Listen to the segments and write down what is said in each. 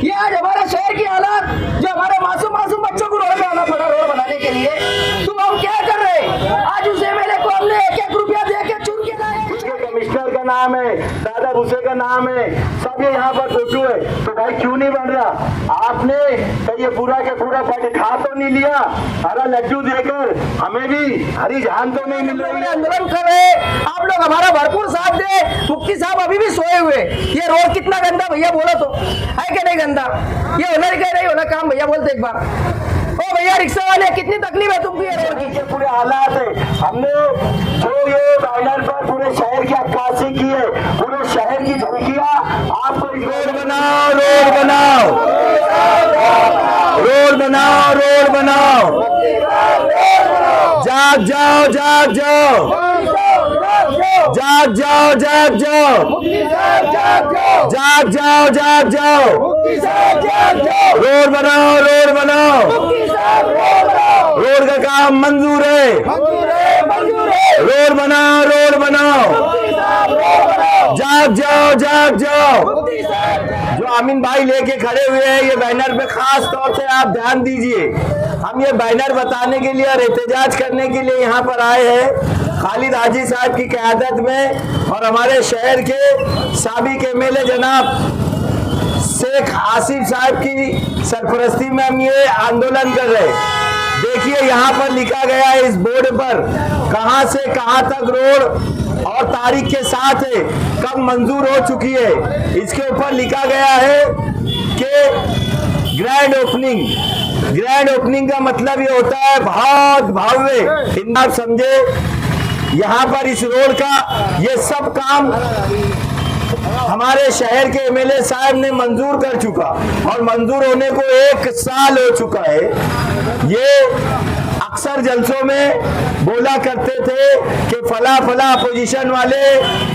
ये आज हमारे शहर की हालात, जो हमारे मासूम मासूम बच्चों को रोड पे आना पड़ा रोड बनाने के लिए, तो हम क्या कर रहे हैं? आज उस एमएलए को हमने 1-1 रुपया दे के चुन के लाए। उसके कमिश्नर का नाम है, दादा भूसे का नाम है, सब ये यहाँ पर फोटो है। तो भाई क्यों नहीं बन रहा? आपने तो ये पूरा के पूरा खा तो नहीं लिया, हरा लड्डू देकर हमें भी हरी जान तो नहीं मिल रही। आंदोलन कर रहे, आप लोग हमारा भरपूर साथ दे। मुफ्ती साहब अभी भी सोए हुए। ये रोड कितना गंदा भैया बोलो तो है कि नहीं गंदा? ये होना कह रही होना काम भैया बोलते एक बार। ओ भैया रिक्शा वाले, कितनी तकलीफ है तुमको? ये रोड की पूरे हालात है। हमने जो ये बैनर पर पूरे शहर की अक्कासी की है, पूरे शहर की झलकियां आपको रोड बनाओ, रोड बनाओ, रोड बनाओ, रोड बनाओ, जाग जाओ, जाग जाओ, जाग जाओ, जाग जाओ, जाग जाओ, जाग जाओ, रोड बनाओ, रोड बनाओ, रोड का काम मंजूर है, रोड बनाओ, रोड बनाओ, जाग जाओ, जाग जाओ। जो अमीन भाई लेके खड़े हुए हैं ये बैनर पे खास तौर से आप ध्यान दीजिए। हम ये बैनर बताने के लिए और एहतजाज करने के लिए यहाँ पर आए हैं खालिद हाजी साहब की क़यादत में और हमारे शहर के साबिक एमएलए जनाब शेख आसिफ साहब की सरपरस्ती में हम ये आंदोलन कर रहे हैं। देखिए यहाँ पर लिखा गया है इस बोर्ड पर कहां से कहां तक रोड और तारीख के साथ है, कब मंजूर हो चुकी है। इसके ऊपर लिखा गया है कि ग्रैंड ओपनिंग। ग्रैंड ओपनिंग का मतलब ये होता है बहुत भव्य। आप समझे, यहाँ पर इस रोड का ये सब काम हमारे शहर के एमएलए साहब ने मंजूर कर चुका और मंजूर होने को 1 साल हो चुका है। ये अक्सर जलसों में बोला करते थे कि फला फला अपोजिशन वाले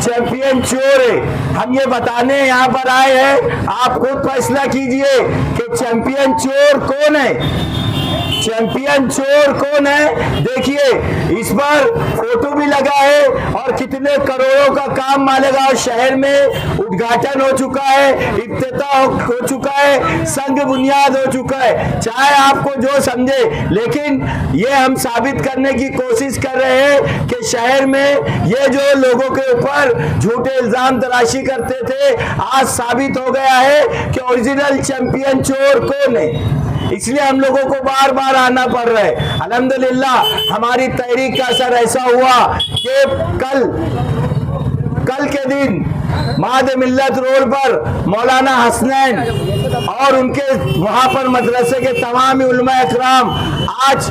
चैंपियन चोर है। हम ये बताने यहाँ पर आए हैं, आप खुद फैसला कीजिए कि चैंपियन चोर कौन है। चैंपियन चोर कौन है? देखिए इस पर फोटो भी लगा है और कितने करोड़ों का काम मालेगांव शहर में उद्घाटन हो चुका है, इफ्तिताह हो चुका है, संग बुनियाद हो चुका है। चाहे आपको जो समझे, लेकिन ये हम साबित करने की कोशिश कर रहे हैं कि शहर में ये जो लोगों के ऊपर झूठे इल्जाम तराशी करते थे, आज साबित हो गया है कि ओरिजिनल चैंपियन चोर कौन है। इसलिए हम लोगों को बार बार आना पड़ रहा है। अल्हम्दुलिल्लाह हमारी तहरीक का असर ऐसा हुआ कि कल के दिन माद मिल्लत रोड पर मौलाना हसनैन और उनके वहां पर मदरसे के तमाम उलमा इकराम आज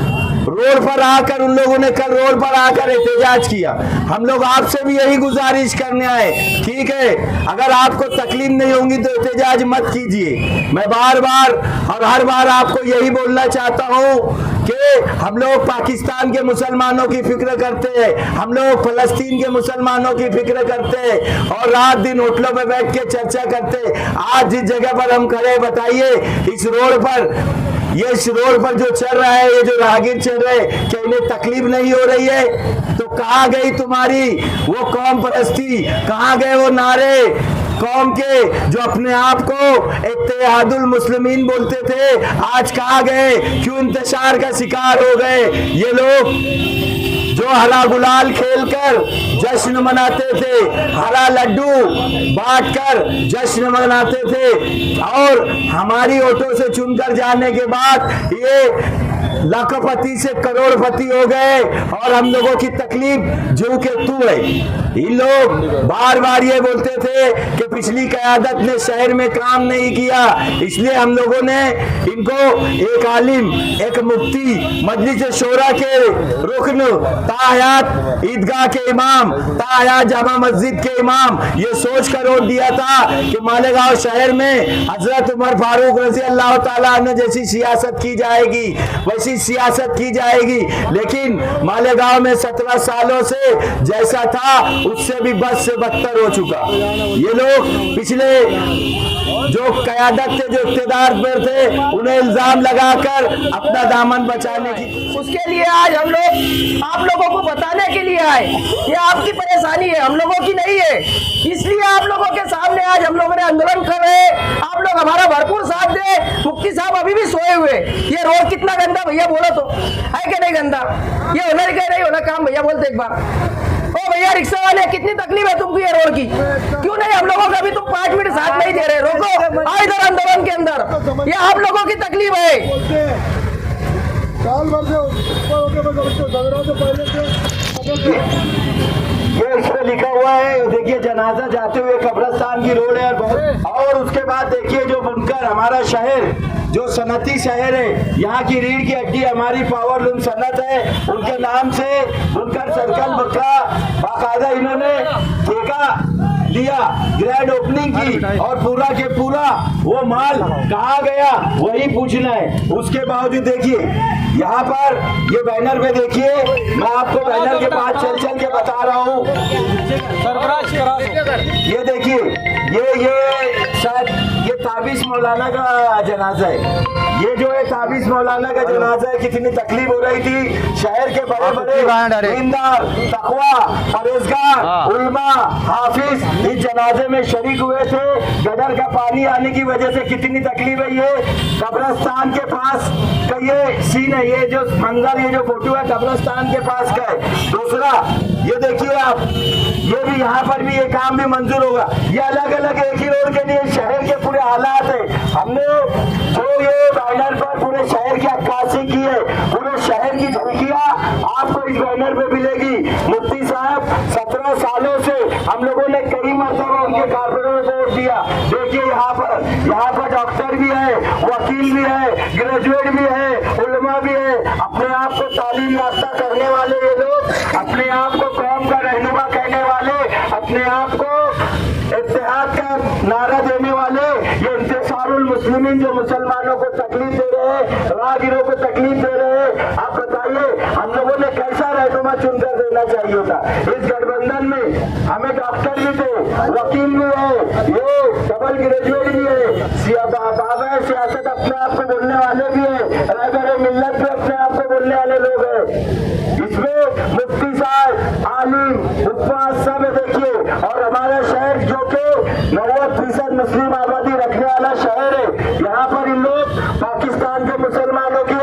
रोड पर आकर, उन लोगों ने कल रोड पर आकर एहतजाज किया। हम लोग आपसे भी यही गुजारिश करने आए, ठीक है, अगर आपको तकलीफ नहीं होगी तो एहतजाज मत कीजिए। मैं बार बार और हर बार आपको यही बोलना चाहता हूँ कि हम लोग पाकिस्तान के मुसलमानों की फिक्र करते हैं, हम लोग फलस्तीन के मुसलमानों की फिक्र करते हैं और रात दिन होटलों में बैठ के चर्चा करते हैं। आज जिस जगह पर हम खड़े, बताइए इस रोड पर, ये इस रोड पर जो चल रहा है, ये जो राहगीर चल रहे हैं, क्या इन्हें तकलीफ नहीं हो रही है? तो कहाँ गई तुम्हारी वो कौम परस्ती, कहाँ गए वो नारे कौम के जो अपने आप को इत्तेहादुल मुस्लिमीन बोलते थे? आज कहाँ गए? क्यों इंतशार का शिकार हो गए ये लोग जो हरा गुलाल खेलकर जश्न मनाते थे, हरा लड्डू बांटकर जश्न मनाते थे और हमारी वोटों से चुनकर जाने के बाद ये लाखपति से करोड़पति हो गए और हम लोगों की तकलीफ जो के तू है। ये लोग बार बार ये बोलते थे कि पिछली क़यादत ने शहर में काम नहीं किया, इसलिए हम लोगों ने इनको एक आलिम, एक मुफ्ती, मजलिस शोरा के रुकन, ताहयात ईदगाह के इमाम, ताहयात जामा मस्जिद के इमाम, ये सोच कर वोट दिया था कि मालेगांव शहर में हजरत उमर फारूक रज़ी अल्लाह ताला अन्हु जैसी सियासत की जाएगी, वैसी सियासत की जाएगी। लेकिन मालेगांव में 17 सालों से जैसा था उससे भी बद से बदतर हो चुका। ये लोग पिछले जो क़यादत थे, जो इक़्तिदार पर थे, उन्हें इल्जाम लगाकर अपना दामन बचाने की, उसके लिए आज हम लोग आप लोगों को बताने के लिए आए। ये आपकी परेशानी है, हम लोगों की नहीं है। इसलिए आप लोगों के सामने आज हम लोगों ने आंदोलन कर रहे हैं। आप लोग हमारा भरपूर साथ दे, मुफ्ती साहब अभी भी सोए हुए। ये रोड कितना गंदा भैया बोलो तो, है कि नहीं गंदा? ये होना नहीं होना काम भैया बोलते एक बार। ओ भैया रिक्शा वाले, कितनी तकलीफ है तुमको ये रोड की? क्यों नहीं हम लोगों का भी तुम 5 मिनट साथ नहीं दे रहे? रोको, आओ इधर आंदोलन के अंदर, ये आप लोगों की तकलीफ है। साल भर से ऊपर होके बस उसको झगड़ा से पहले से ये इस पे लिखा हुआ है, देखिए जनाजा जाते हुए कब्रिस्तान की रोड है और उसके बाद देखिए जो बुनकर हमारा शहर जो सनती शहर है, यहाँ की रीढ़ की हड्डी हमारी पावर लूम सनत है, उनके नाम से बुनकर सर्कल का बाकायदा इन्होंने ठेका लिया, ग्रैंड ओपनिंग की और पूरा के पूरा वो माल कहाँ गया वही पूछना है। उसके बावजूद देखिए यहाँ पर ये बैनर पे देखिए, मैं आपको बैनर के पास चल चल के बता रहा हूँ। ये देखिए ये शायद ये ताबिश मौलाना का जनाजा है, ये जो है ताबिश मौलाना का जनाजा है। कितनी तकलीफ हो रही थी, शहर के बड़े बड़े दीनदार, तकवा, परहेजगार, उलमा, हाफिज इस जनाजे में शरीक हुए थे। गटर का पानी आने की वजह से कितनी तकलीफ है। ये कब्रिस्तान के पास का ये सीन है, ये जो मंजर, ये जो फोटो है कब्रिस्तान के पास का है। दूसरा ये देखिए आप, ये भी यहाँ पर भी ये काम भी मंजूर होगा। ये अलग अलग एक ही रोड के लिए शहर के पूरे हालात है। हमने जो ये बैनर पर पूरे शहर की अक्कासी की है, पूरे शहर की झलकियाँ आपको इस बैनर पे मिलेगी। मुफ्ती साहब 17 सालों से हम लोगों ने कई मरतबा उनके कारपोरेटर में वोट दिया। देखिए यहाँ पर डॉक्टर भी है, वकील भी है, ग्रेजुएट भी है, उलमा भी है, अपने आप को तालीम याफ्ता करने वाले ये लोग, अपने आप को कौम का रहनुमा कहने वाले, अपने आप को इत्तेहाद का नारा देने वाले, ये इंतसारुल मुस्लिमीन जो मुसलमानों को तकलीफ दे रहे हैं, राहगीरों को तकलीफ दे रहे हैं। आप बताइए हम लोगों ने कैसा रहनुमा चुनकर देना चाहिए था। इस गठबंधन में हमें डॉक्टर भी थे, वकील भी है, ये डबल ग्रेजुएट भी है, बाबा सियासत अपने आप को बोलने वाले भी है, रहबर मिल्लत भी अपने आप को बोलने वाले लोग हैं। इसमें मुफ्ती साहब, आलिम, उपवास सब देखिए। और हमारा शहर जो कि 90% मुस्लिम आबादी रखने वाला शहर है, यहाँ पर इन लोग पाकिस्तान के मुसलमानों के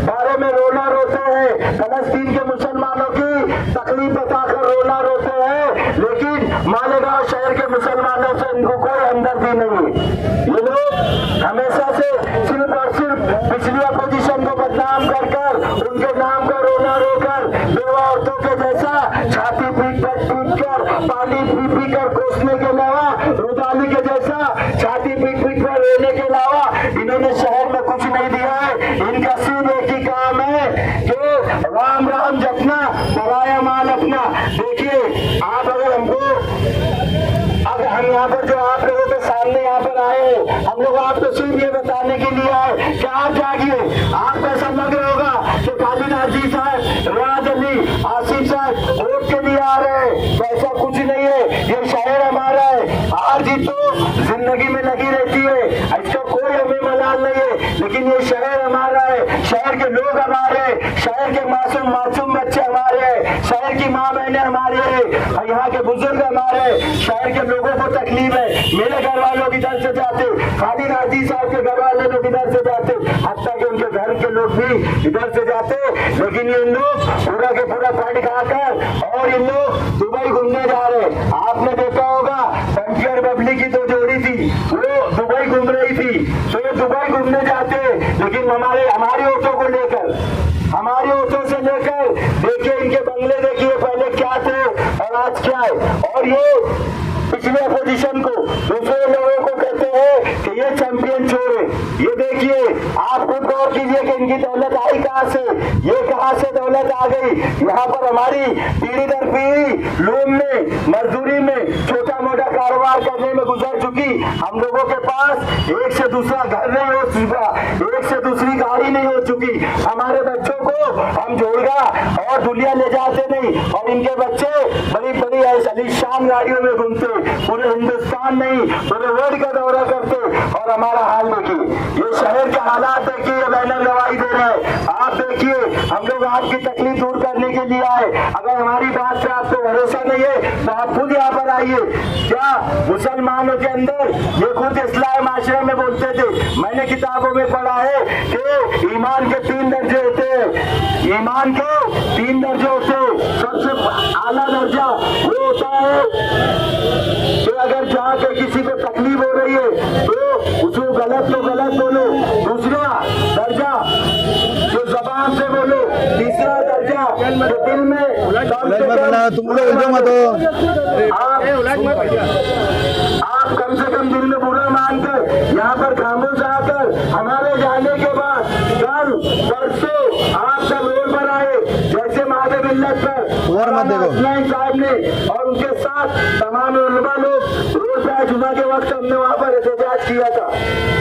बारे में रोना रोते हैं, फलस्तीन के मुसलमानों की तकलीफ बताकर रोना रोते हैं, लेकिन मालेगांव शहर के मुसलमानों से इनको कोई हमदर्दी नहीं है। ये लोग हमेशा से सिर्फ और सिर्फ पिछली अपोजिशन को बदनाम कर कर, उनके नाम का रोना रोकर, बेवा औरतों के जैसा छाती पीट कर, पानी पी पी कर कोसने के अलावा, रुदाली के जैसा छाती पीट कर रोने के अलावा इन्होंने शहर में कुछ नहीं दिया है। इनका सिर्फ एक ही काम है कि राम राम जपना, पराया माल अपना। देखिए आप अगर हमको, अब हम यहाँ पर जो आप लोगों के सामने यहाँ पर आए, हम लोग आपको सिर्फ ये बताने के लिए आए कि आप जागिए। आपको ऐसा लग रहा होगा कि कालीनाथ जी साहब, रियाज अली, आसिफ साहब वोट के लिए आ रहे हैं, तो ऐसा कुछ नहीं है। ये शहर हमारा है, हार जीत तो जिंदगी में लगी रहती है, इसका कोई हमें मलाल नहीं है, लेकिन ये शहर हमारा है, शहर के लोग हमारे हैं, शहर के मासूम बच्चे हमारे हैं, शहर की माँ बहने हमारे हैं, यहाँ के बुजुर्ग हमारे हैं। शहर के लोगों को तकलीफ है, मेरे घर वालों इधर से जाते, कालीनाथ जी साहब के घर वाले लोग इधर से जाते, हत्या के उनके घर के लोग भी इधर से जाते, लेकिन ये लोग पूरा के पूरा फंड खाकर और इन लोग दुबई घूमने जा रहे हैं। आपने देखा होगा पंचर बबली की तो जोड़ी थी, वो दुबई घूम रही थी, तो ये दुबई घूमने जाते, लेकिन हमारी ऑटो को लेकर, हमारी ऑटो से लेकर देखिए इनके बंगले देखिए पहले क्या थे और आज क्या है। और ये पिछले अपोजिशन को, दूसरे लोगों को कहते हैं कि ये चैंपियन चोर है। ये देखिए आप खुद गौर कीजिए कि इनकी दौलत आई कहाँ से, ये कहाँ से दौलत आ गई। यहाँ पर हमारी पीढ़ी दर पीढ़ी लूम में, मजदूरी में, छोटा मोटा कारोबार करने में गुजर चुकी। हम लोगों के पास एक से दूसरा घर नहीं हो चुका, एक से दूसरी गाड़ी नहीं हो चुकी। हमारे बच्चों को हम जोड़गा और दुनिया ले जाते नहीं, और इनके बच्चे बड़ी बड़ी आलीशान गाड़ियों में घूमते, पूरे हिंदुस्तान नहीं पूरे वर्ल्ड का दौरा करते। और हमारा हाल देखिए, ये शहर के हालात देखिए, ये बैनर गवाही दे रहे हैं। आप आप देखिए, हम लोग आपकी तकलीफ दूर करने के लिए आए। अगर हमारी बात पे आपको भरोसा नहीं है तो आप खुद यहाँ पर आइए। क्या मुसलमानों के अंदर, ये खुद इस्लाम माशरे में बोलते थे, मैंने किताबों में पढ़ा है कि ईमान के 3 दर्जे होते हैं। ईमान के 3 दर्जे होते हैं। सबसे आला दर्जा वो होता है कि अगर जहाँ पे किसी को तकलीफ हो रही है तो उसको गलत तो गलत बोलो। दूसरा दर्जा जो जबान से बोलो। तीसरा दर्जा जो दिल में तुम लोग जो मत आप कम से कम दिल में बुरा मानकर यहाँ पर खामोश आकर हमारे जाने के बाद कल परसों आप सब रोड पर आए। जैसे महादेव मिल्लत पर हसनैन साहब ने और उनके साथ तमाम उलमा लोग रोड पर जुमा के वक्त हमने वहाँ पर एहतजाज किया था।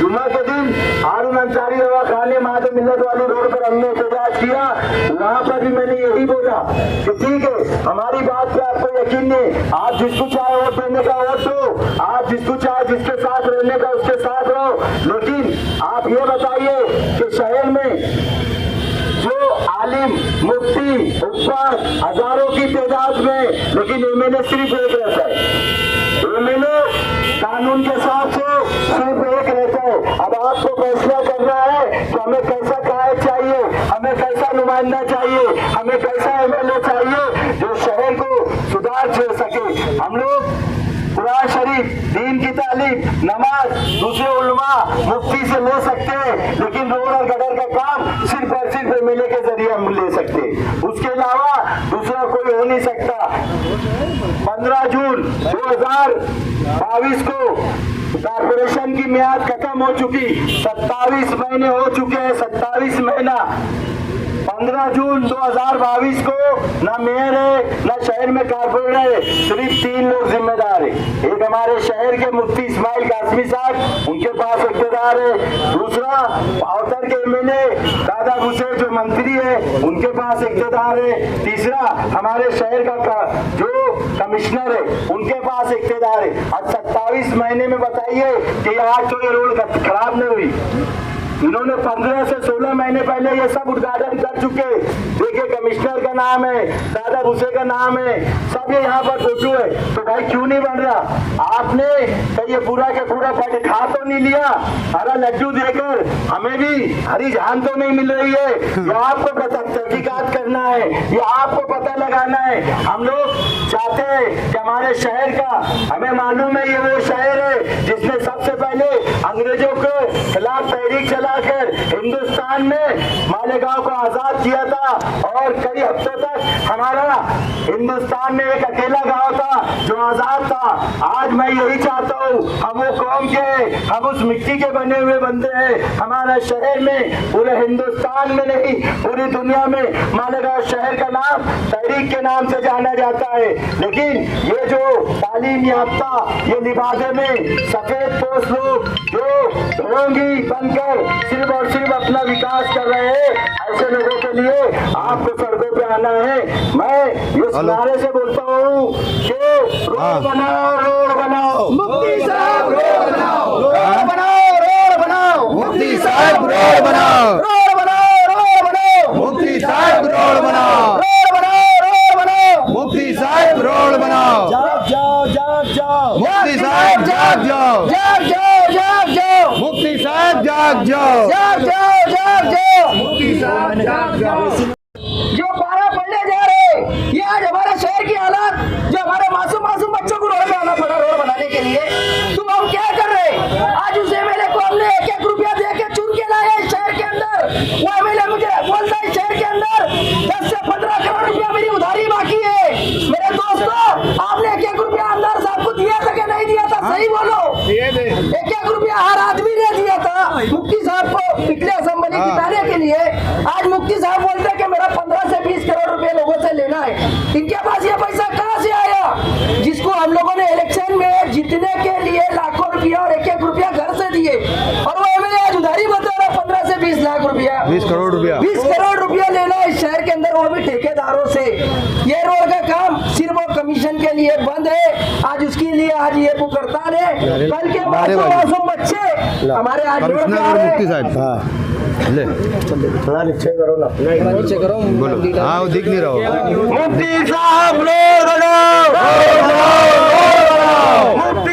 जुमा के दिन हारून अंसारी दवा खाने महादेव मिल्लत वाली रोड पर हमने एहतजाज किया। वहाँ पर भी मैंने यही बोला कि ठीक है, हमारी बात पे आपको यकीन नहीं, आप जिसको चाहे वोट देने का वोट दो, आप जिसको चाहे जिसके साथ रहने का उसके साथ रहो। लेकिन आप ये बताइए कि शहर में जो आलिम मुफ्ती ऊपर हजारों की तादाद में, लेकिन एमएलए सिर्फ एक रहता है। एमएलए कानून के हिसाब से सिर्फ एक रहता है। अब आपको फैसला करना है कि हमें कैसा कायद चाहिए, हमें कैसा नुमाइंदा चाहिए, हमें कैसा एमएलए चाहिए जो शहर को सुधार दे सके। हम लोग कुरान शरीफ, दीन की तालीम, नमाज दूसरे उलमा मुफ्ती से ले सकते हैं, लेकिन रोड और गटर का काम सिर्फ और सिर्फ एमएलए के जरिए हम ले सकते हैं। उसके अलावा दूसरा कोई हो नहीं सकता। 15 जून 2022 को कॉर्पोरेशन की मियाद खत्म हो चुकी। 27 महीने हो चुके हैं। 27 महीना 15 जून 2022 को ना मेयर है ना शहर में कारपोरेटर है, सिर्फ 3 लोग जिम्मेदार है। एक हमारे शहर के मुफ्ती इस्माइल कासमी साहब, उनके पास इख्तियार है। दूसरा औतर के एमएलए दादा भुसे जो मंत्री है, उनके पास इख्तियार है। तीसरा हमारे शहर का जो कमिश्नर है, उनके पास इख्तियार है। अब 27 महीने में बताइए कि आज तो ये रोड खराब नहीं हुई। इन्होंने 15 से 16 महीने पहले ये सब उद्घाटन कर चुके। देखिए, कमिश्नर का नाम है, दादा भुसे का नाम है, सब ये यहाँ पर फोटो है। तो भाई क्यों नहीं बन रहा? आपने ये पूरा का पूरा पट खा तो नहीं लिया? हरा लड्डू देकर हमें भी हरी जान तो नहीं मिल रही है? ये आपको तहकीकात करना है, ये आपको पता लगाना है। हम लोग चाहते हैं कि हमारे शहर का, हमें मालूम है ये वो शहर है जिसने सबसे पहले अंग्रेजों के खिलाफ तहरीक चलाकर हिंदुस्तान में मालेगांव को आजाद किया था। और कई हफ्तों तक हमारा हिंदुस्तान में एक अकेला गांव था जो आजाद था। आज मैं यही चाहता हूँ, हम वो कौम के, हम उस मिट्टी के बने हुए बंदे हैं। हमारा शहर में, पूरे हिंदुस्तान में नहीं पूरी दुनिया में मालेगांव शहर का नाम तहरीक के नाम से जाना जाता है। लेकिन ये जो तालीम याफ्ता, ये लिबासे में सफेद पोस्ट लोग जो ढोंगी बनकर सिर्फ और सिर्फ अपना विकास कर रहे हैं, ऐसे लोगों के लिए आपको सड़कों पे आना है। मैं इस नारे से बोलता हूँ कि रोड बनाओ, रोड बनाओ, मुफ्ती साहब रोड बनाओ, रोड बनाओ, रोड बनाओ, मुफ्ती साहब रोड बनाओ, रोड बनाओ, रोड बनाओ, मुफ्ती साहब रोड बनाओ, रोड बनाओ, रोड बनाओ, मुफ्ती साहब रोड बनाओ। जाग जाओ, जाग जाओ, मुफ्ती साहब जाग जाओ, जाग जाओ, जाग जाओ, मुफ्ती साहब जाग जाओ, जाग जाओ, जाग जाओ। मुफ्ती साहब जाग जाओ। जो पारा पढ़ने जा रहे, ये आज हमारे शहर की हालात, जो हमारे मासूम मासूम बच्चों को रोड पे आना पड़ा रोड बनाने के लिए, तो हम क्या कर रहे? आज उस एमएलए को हमने 1-1 रुपया दे के चुन के लाया इस शहर के अंदर। वो एमएलए मुझे बोलता है शहर के अंदर 10 से 15 करोड़ रुपया मेरी उधारी बाकी है। मेरे दोस्तों, आपने 1-1 रुपया आमदार साहब को दिया था कि नहीं दिया था? सही बोलो। 1-1 रुपया हर आदमी ने दिया था मुफ्ती साहब को पिछले असेंबली जिताने के लिए। आज मुफ्ती साहब बोलते हैं कि मेरा 15 से 20 करोड़ रुपए लोगों से लेना है। इनके पास ये पैसा कहाँ से आया, जिसको हम लोगों ने इलेक्शन में जीतने के लिए लाखों रुपया और 1-1 रुपया घर से दिए, और वो एमएलए आज उधारी बता रहा 15 से 20 लाख रुपया, 20 करोड़ रुपया, 20 करोड़ रुपया लेना है इस शहर के अंदर, वो भी ठेकेदारों से। ये रोड का काम सिर्फ वो कमीशन के लिए बंद है। आज उसके लिए आज ये पुकरता है। कल के मासूम बच्चे हमारे आज रोड पे आ रहे हैं। मुफ्ती साहब ले थोड़ा नीचे करो ना नीचे करो बोलो हाँ वो दिख नहीं रहा होगा मुफ्ती साहब रोड बनाओ मुफ्ती